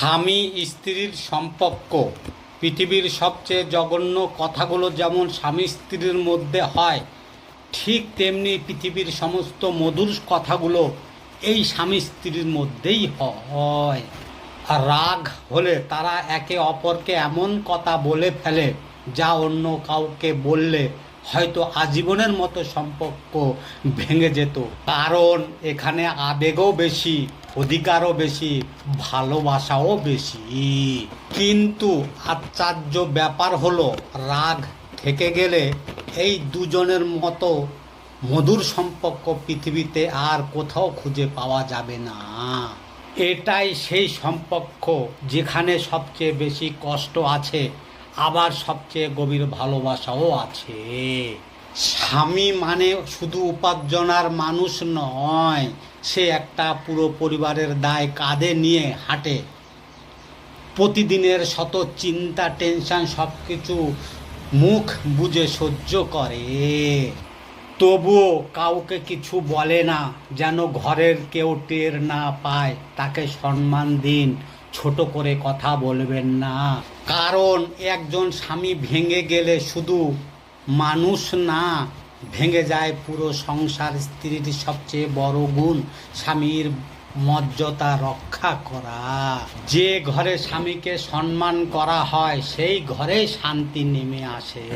স্বামী স্ত্রীর সম্পর্ক পৃথিবীর সবচেয়ে জঘন্য কথাগুলো যেমন স্বামী স্ত্রীর মধ্যে হয়, ঠিক তেমনি পৃথিবীর সমস্ত মধুর কথাগুলো এই স্বামী স্ত্রীর মধ্যেই হয়। আর রাগ হলে তারা একে অপরকে এমন কথা বলে ফেলে যা অন্য কাউকে বললে হয়তো আজীবনের মতো সম্পর্ক ভেঙে যেত। কারণ এখানে আবেগও বেশি, অধিকারও বেশি, ভালোবাসাও বেশি। কিন্তু আশ্চর্য ব্যাপার হলো, রাগ থেকে গেলে এই দুজনের মতো মধুর সম্পর্ক পৃথিবীতে আর কোথাও খুঁজে পাওয়া যাবে না। এটাই সেই সম্পর্ক যেখানে সবচেয়ে বেশি কষ্ট আছে, আবার সবচেয়ে গভীর ভালোবাসাও আছে। স্বামী মানে শুধু উপার্জনার মানুষ নয়, সে একটা পুরো পরিবারের দায় কাঁধে নিয়ে হাঁটে। প্রতিদিনের শত চিন্তা, টেনশন সব কিছু মুখ বুজে সহ্য করে, তবুও কাউকে কিছু বলে না, যেন ঘরের কেউ টের না পায়। তাকে সম্মান দিন, ছোট করে কথা বলবেন না। কারণ একজন স্বামী ভেঙে গেলে শুধু মানুষ না, ভেঙে যায় পুরো সংসার। স্ত্রীর সবচেয়ে বড় গুণ স্বামীর মর্যাদা রক্ষা করা। যে ঘরে স্বামীকে সম্মান করা হয়, সেই ঘরে শান্তি নেমে আসে।